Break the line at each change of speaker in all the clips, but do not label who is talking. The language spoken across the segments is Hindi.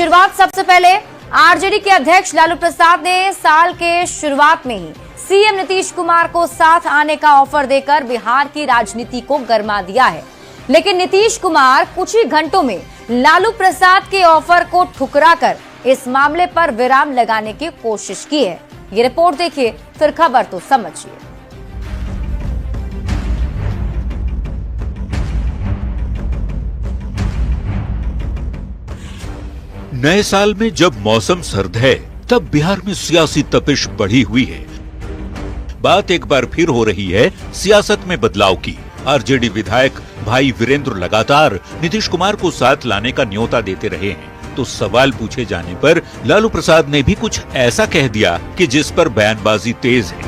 शुरुआत सबसे पहले आरजेडी के अध्यक्ष लालू प्रसाद ने साल के शुरुआत में ही सीएम नीतीश कुमार को साथ आने का ऑफर देकर बिहार की राजनीति को गरमा दिया है। लेकिन नीतीश कुमार कुछ ही घंटों में लालू प्रसाद के ऑफर को ठुकराकर इस मामले पर विराम लगाने की कोशिश की है। ये रिपोर्ट देखिए, फिर खबर तो समझिए।
नए साल में जब मौसम सर्द है, तब बिहार में सियासी तपिश बढ़ी हुई है। बात एक बार फिर हो रही है सियासत में बदलाव की। आरजेडी विधायक भाई वीरेंद्र लगातार नीतीश कुमार को साथ लाने का न्योता देते रहे हैं, तो सवाल पूछे जाने पर लालू प्रसाद ने भी कुछ ऐसा कह दिया कि जिस पर बयानबाजी तेज है।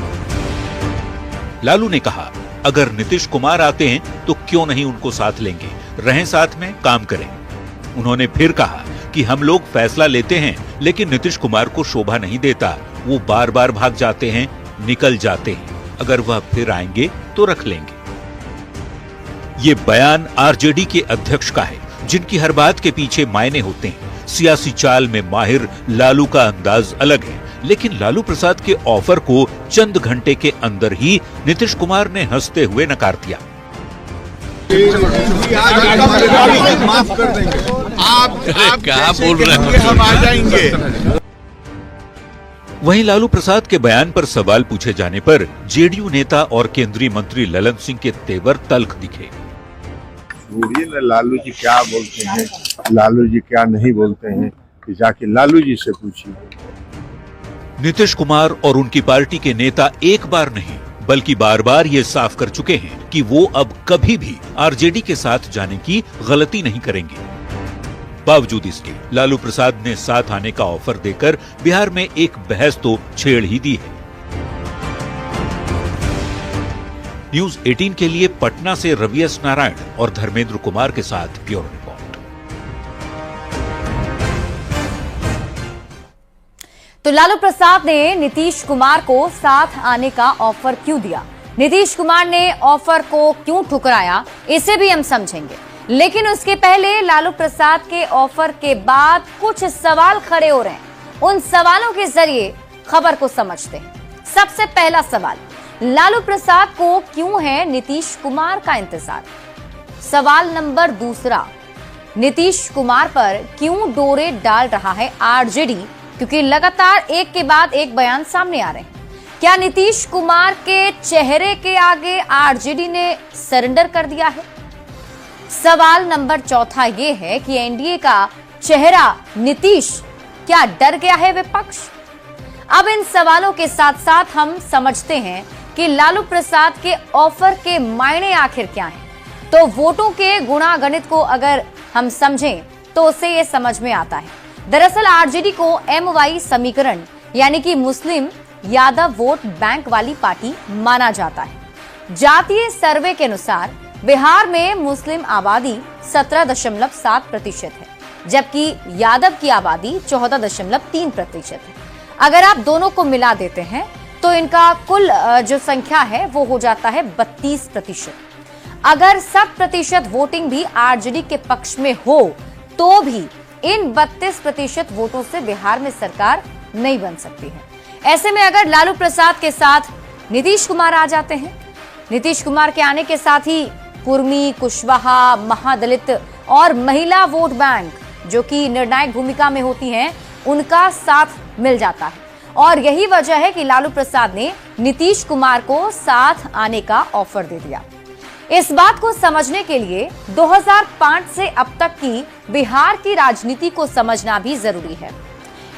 लालू ने कहा, अगर नीतीश कुमार आते हैं तो क्यों नहीं उनको साथ लेंगे, रहें साथ में, काम करें। उन्होंने फिर कहा कि हम लोग फैसला लेते हैं, लेकिन नीतीश कुमार को शोभा नहीं देता, वो बार बार भाग जाते हैं, निकल जाते हैं। अगर वह फिर आएंगे तो रख लेंगे। ये बयान आरजेडी के अध्यक्ष का है, जिनकी हर बात के पीछे मायने होते हैं। सियासी चाल में माहिर लालू का अंदाज अलग है, लेकिन लालू प्रसाद के ऑफर को चंद घंटे के अंदर ही नीतीश कुमार ने हंसते हुए नकार दिया।
माफ कर देंगे, आप क्या बोल रहे हैं, हम आ जाएंगे।
वहीं लालू प्रसाद के बयान पर सवाल पूछे जाने पर जेडीयू नेता और केंद्रीय मंत्री ललन सिंह के तेवर तल्ख दिखे।
लालू जी क्या बोलते हैं, लालू जी क्या नहीं बोलते हैं, कि जाके लालू जी से पूछिए।
नीतीश कुमार और उनकी पार्टी के नेता एक बार नहीं बल्कि बार बार ये साफ कर चुके हैं कि वो अब कभी भी आरजेडी के साथ जाने की गलती नहीं करेंगे। बावजूद इसके लालू प्रसाद ने साथ आने का ऑफर देकर बिहार में एक बहस तो छेड़ ही दी है। न्यूज 18 के लिए पटना से रवि एस नारायण और धर्मेंद्र कुमार के साथ ब्यूरो रिपोर्ट।
तो लालू प्रसाद ने नीतीश कुमार को साथ आने का ऑफर क्यों दिया, नीतीश कुमार ने ऑफर को क्यों ठुकराया, इसे भी हम समझेंगे। लेकिन उसके पहले लालू प्रसाद के ऑफर के बाद कुछ सवाल खड़े हो रहे हैं। उन सवालों के जरिए खबर को समझते हैं। सबसे पहला सवाल, लालू प्रसाद को क्यों है नीतीश कुमार का इंतजार। सवाल नंबर दूसरा, नीतीश कुमार पर क्यों डोरे डाल रहा है आरजेडी, क्योंकि लगातार एक के बाद एक बयान सामने आ रहे हैं। क्या नीतीश कुमार के चेहरे के आगे आरजेडी ने सरेंडर कर दिया है। सवाल नंबर चौथा यह है कि एनडीए का चेहरा नीतीश, क्या डर गया है विपक्ष। अब इन सवालों के साथ साथ हम समझते हैं कि लालू प्रसाद के ऑफर के मायने आखिर क्या हैं। तो वोटों के गुणागणित को अगर हम समझें तो उससे यह समझ में आता है। दरअसल आरजेडी को MY समीकरण यानी कि मुस्लिम यादव वोट बैंक वाली पार्टी माना जाता है। जातीय सर्वे के अनुसार बिहार में मुस्लिम आबादी 17.7% है, जबकि यादव की आबादी 14.3% है। अगर आप दोनों को मिला देते हैं तो इनका कुल जो संख्या है वो हो जाता है 32%। अगर 100% वोटिंग भी आरजेडी के पक्ष में हो तो भी इन 32% वोटों से बिहार में सरकार नहीं बन सकती है। ऐसे में अगर लालू प्रसाद के साथ नीतीश कुमार आ जाते हैं, नीतीश कुमार के आने के साथ ही कुर्मी, कुशवाहा, महादलित और महिला वोट बैंक जो कि निर्णायक भूमिका में होती हैं, उनका साथ मिल जाता है। और यही वजह है कि लालू प्रसाद ने नीतीश कुमार को साथ आने का ऑफर दे दिया। इस बात को समझने के लिए 2005 से अब तक की बिहार की राजनीति को समझना भी जरूरी है।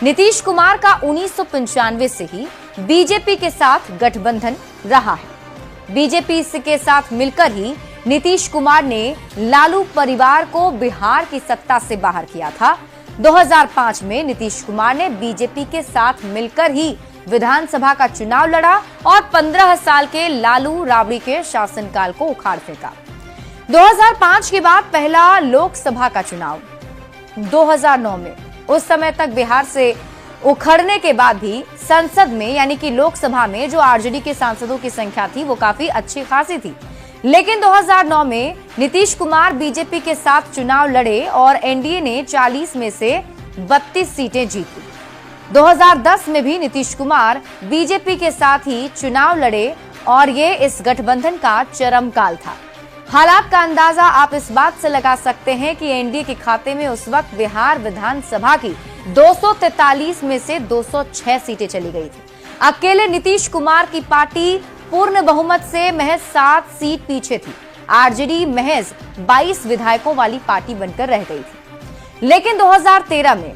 नीतीश कुमार का 1995 से ही बीजेपी के साथ गठबंधन रहा है। बीजेपी के साथ मिलकर ही नीतीश कुमार ने लालू परिवार को बिहार की सत्ता से बाहर किया था। 2005 में नीतीश कुमार ने बीजेपी के साथ मिलकर ही विधानसभा का चुनाव लड़ा और 15 साल के लालू राबड़ी के शासनकाल को उखाड़ फेंका। 2005 के बाद पहला लोकसभा का चुनाव 2009 में, उस समय तक बिहार से उखड़ने के बाद भी संसद में यानी कि लोकसभा में जो आरजेडी के सांसदों की संख्या थी वो काफी अच्छी खासी थी। लेकिन 2009 में नीतीश कुमार बीजेपी के साथ चुनाव लड़े और एनडीए ने 40 में से 32 सीटें जीती। 2010 में भी नीतीश कुमार बीजेपी के साथ ही चुनाव लड़े और ये इस गठबंधन का चरम काल था। हालात का अंदाजा आप इस बात से लगा सकते हैं कि एनडीए के खाते में उस वक्त बिहार विधानसभा की 243 में से 206 सीटें चली गई थी। अकेले नीतीश कुमार की पार्टी पूर्ण बहुमत से महज 7 सीट पीछे थी। आरजेडी महज 22 विधायकों वाली पार्टी बनकर रह गई थी। लेकिन 2013 में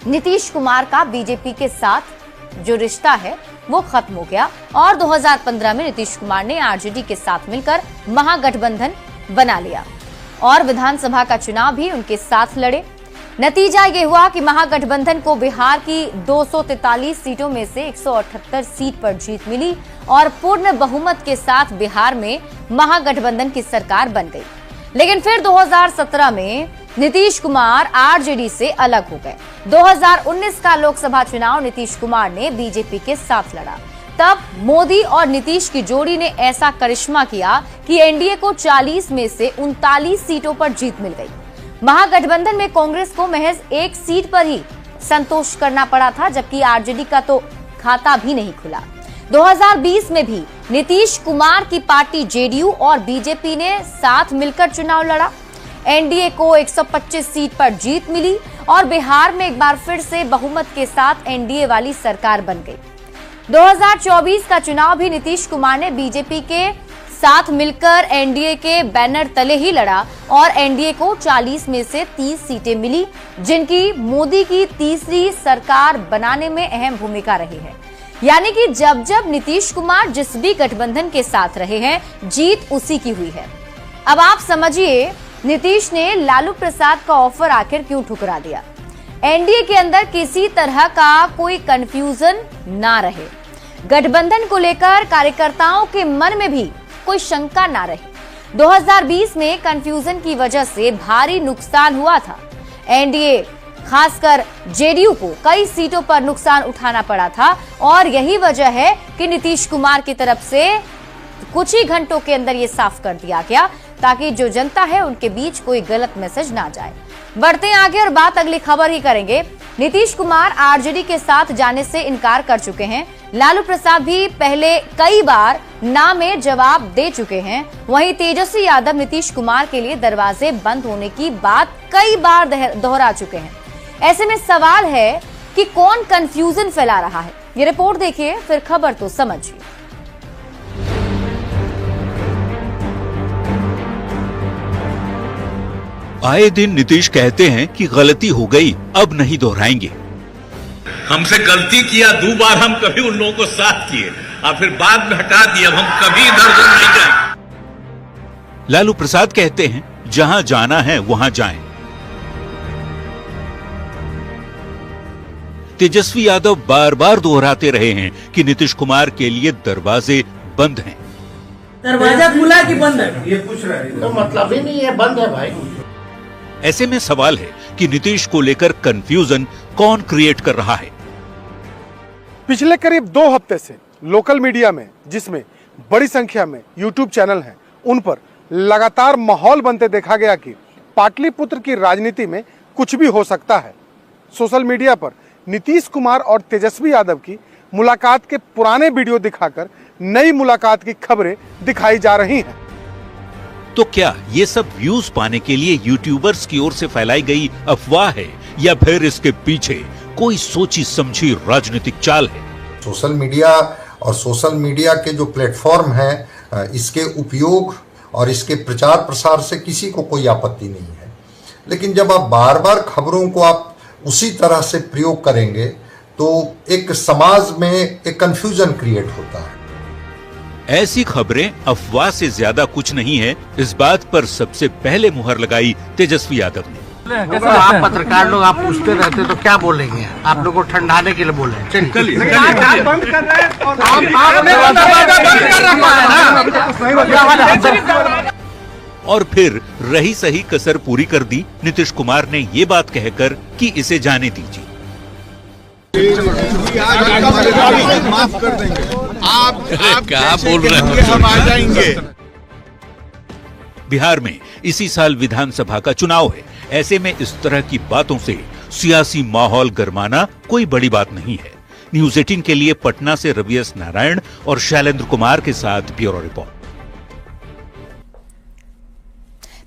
नीतीश कुमार का बीजेपी के साथ जो रिश्ता है वो खत्म हो गया और 2015 में नीतीश कुमार ने आरजेडी के साथ मिलकर महागठबंधन बना लिया और विधानसभा का चुनाव भी उनके साथ लड़े। नतीजा ये हुआ कि महागठबंधन को बिहार की 243 सीटों में से 178 सीट पर जीत मिली और पूर्ण बहुमत के साथ बिहार में महागठबंधन की सरकार बन गई। लेकिन फिर 2017 में नीतीश कुमार आरजेडी से अलग हो गए। 2019 का लोकसभा चुनाव नीतीश कुमार ने बीजेपी के साथ लड़ा। तब मोदी और नीतीश की जोड़ी ने ऐसा करिश्मा किया कि एनडीए को 40 में से 39 सीटों पर जीत मिल गई। महागठबंधन में कांग्रेस को महज 1 सीट पर ही संतोष करना पड़ा था, जबकि आरजेडी का तो खाता भी नहीं खुला। 2020 में भी नीतीश कुमार की पार्टी जेडीयू और बीजेपी ने साथ मिलकर चुनाव लड़ा। एनडीए को 125 सीट पर जीत मिली और बिहार में एक बार फिर से बहुमत के साथ एनडीए वाली सरकार बन गई। 2024 का चुनाव भी नीतीश कुमार ने बीजेपी के साथ मिलकर एनडीए के बैनर तले ही लड़ा और एनडीए को 40 में से 30 सीटें मिली, जिनकी मोदी की तीसरी सरकार बनाने में अहम भूमिका रही है। यानी कि जब जब नीतीश कुमार जिस भी गठबंधन के साथ रहे हैं, जीत उसी की हुई है। अब आप समझिए नीतीश ने लालू प्रसाद का ऑफर आखिर क्यों ठुकरा दिया। एनडीए के अंदर किसी तरह का कोई कंफ्यूजन ना रहे, गठबंधन को लेकर कार्यकर्ताओं के मन में भी कोई शंका ना रहे। 2020 में कंफ्यूजन की वजह से भारी नुकसान हुआ था। एनडीए खासकर जेडीयू को कई सीटों पर नुकसान उठाना पड़ा था और यही वजह है कि नीतीश कुमार की तरफ से कुछ ही घंटों के अंदर ये साफ कर दिया गया ताकि जो जनता है उनके बीच कोई गलत मैसेज ना जाए। बढ़ते आगे और बात अगली खबर ही करेंगे। नीतीश कुमार आरजेडी के साथ जाने से इनकार कर चुके हैं। लालू प्रसाद भी पहले कई बार ना में जवाब दे चुके हैं। वहीं तेजस्वी यादव नीतीश कुमार के लिए दरवाजे बंद होने की बात कई बार दोहरा चुके हैं। ऐसे में सवाल है कि कौन कंफ्यूजन फैला रहा है। ये रिपोर्ट देखिए, फिर खबर तो समझिए।
आए दिन नीतीश कहते हैं कि गलती हो गई, अब नहीं दोहराएंगे।
हमसे गलती किया 2 बार, हम कभी उन लोगों को साथ किए और फिर बाद में हटा दिया, हम कभी इधर उधर नहीं जाएंगे।
लालू प्रसाद कहते हैं जहां जाना है वहां जाएं। तेजस्वी यादव बार बार दोहराते रहे हैं कि नीतीश कुमार के लिए दरवाजे बंद हैं।
दरवाजा खुला कि बंद है?
ये पूछ रहे हैं तो मतलब ही नहीं है, बंद है भाई।
ऐसे में सवाल है कि नीतीश को लेकर कंफ्यूजन कौन क्रिएट कर रहा है।
पिछले करीब 2 हफ्ते से लोकल मीडिया में, जिसमें बड़ी संख्या में यूट्यूब चैनल हैं, उन पर लगातार माहौल बनते देखा गया कि पाटलिपुत्र की राजनीति में कुछ भी हो सकता है। सोशल मीडिया पर नीतीश कुमार और तेजस्वी यादव की मुलाकात के पुराने वीडियो दिखाकर नई मुलाकात की खबरें दिखाई जा रही हैं।
तो क्या ये सब व्यूज पाने के लिए यूट्यूबर्स की ओर से फैलाई गई अफवाह है या फिर इसके पीछे कोई सोची समझी राजनीतिक चाल है?
सोशल मीडिया और सोशल मीडिया के जो प्लेटफॉर्म है, इसके उपयोग और इसके प्रचार प्रसार से किसी को कोई आपत्ति नहीं है। लेकिन जब आप बार बार खबरों को आप उसी तरह से प्रयोग करेंगे तो एक समाज में एक कंफ्यूजन क्रिएट होता है।
ऐसी खबरें अफवाह से ज्यादा कुछ नहीं है, इस बात पर सबसे पहले मुहर लगाई तेजस्वी यादव ने।
तो आप पत्रकार लोग आप पूछते रहते तो क्या बोलेंगे? आप लोग को ठंडाने के लिए बोले। चलिए
और फिर रही सही कसर पूरी कर दी नीतीश कुमार ने ये बात कहकर कि इसे जाने दीजिए।
माफ कर देंगे, आप
क्या बोल रहे
हैं? हम आ जाएंगे।
बिहार में इसी साल विधानसभा का चुनाव है। ऐसे में इस तरह की बातों से सियासी माहौल गरमाना कोई बड़ी बात नहीं है। न्यूज 18 के लिए पटना से रवि एस नारायण और शैलेंद्र कुमार के साथ ब्यूरो रिपोर्ट।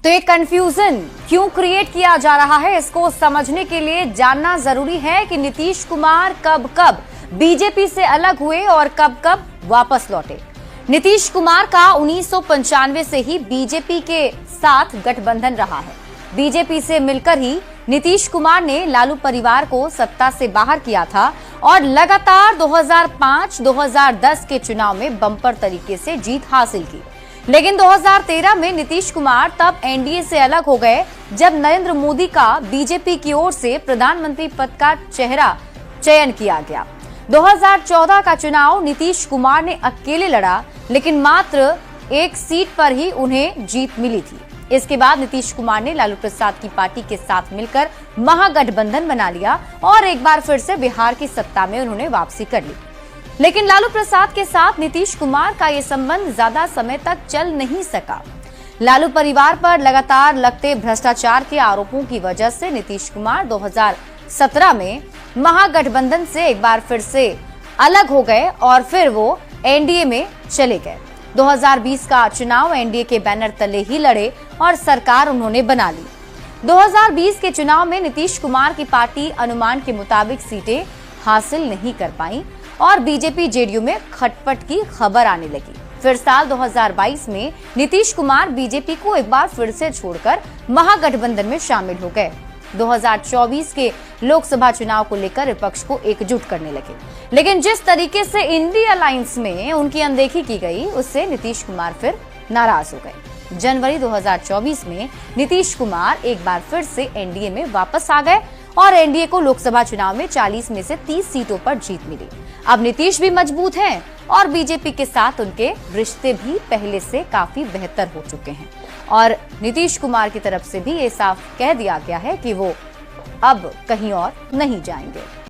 तो ये कंफ्यूजन क्यों क्रिएट किया जा रहा है, इसको समझने के लिए जानना जरूरी है कि नीतीश कुमार कब कब बीजेपी से अलग हुए और कब कब वापस लौटे। नीतीश कुमार का 1995 से ही बीजेपी के साथ गठबंधन रहा है। बीजेपी से मिलकर ही नीतीश कुमार ने लालू परिवार को सत्ता से बाहर किया था और लगातार 2005-2010 के चुनाव में बम्पर तरीके से जीत हासिल की। लेकिन 2013 में नीतीश कुमार तब एनडीए से अलग हो गए जब नरेंद्र मोदी का बीजेपी की ओर से प्रधानमंत्री पद का चयन किया गया। 2014 का चुनाव नीतीश कुमार ने अकेले लड़ा, लेकिन मात्र एक सीट पर ही उन्हें जीत मिली थी। इसके बाद नीतीश कुमार ने लालू प्रसाद की पार्टी के साथ मिलकर महागठबंधन बना लिया और एक बार फिर से बिहार की सत्ता में उन्होंने वापसी कर ली। लेकिन लालू प्रसाद के साथ नीतीश कुमार का ये संबंध ज्यादा समय तक चल नहीं सका। लालू परिवार पर लगातार लगते भ्रष्टाचार के आरोपों की वजह से नीतीश कुमार 2017 में महागठबंधन से एक बार फिर से अलग हो गए और फिर वो एनडीए में चले गए। 2020 का चुनाव एनडीए के बैनर तले ही लड़े और सरकार उन्होंने बना ली। 2020 के चुनाव में नीतीश कुमार की पार्टी अनुमान के मुताबिक सीटें हासिल नहीं कर पाई और बीजेपी जेडीयू में खटपट की खबर आने लगी। फिर साल 2022 में नीतीश कुमार बीजेपी को एक बार फिर से छोड़कर महागठबंधन में शामिल हो गए। 2024 के लोकसभा चुनाव को लेकर विपक्ष को एकजुट करने लगे, लेकिन जिस तरीके से इंडिया अलायंस में उनकी अनदेखी की गई उससे नीतीश कुमार फिर नाराज हो गए। जनवरी 2024 में नीतीश कुमार एक बार फिर से एनडीए में वापस आ गए और एनडीए को लोकसभा चुनाव में 40 में से 30 सीटों पर जीत मिली। अब नीतीश भी मजबूत हैं और बीजेपी के साथ उनके रिश्ते भी पहले से काफी बेहतर हो चुके हैं और नीतीश कुमार की तरफ से भी ये साफ कह दिया गया है कि वो अब कहीं और नहीं जाएंगे।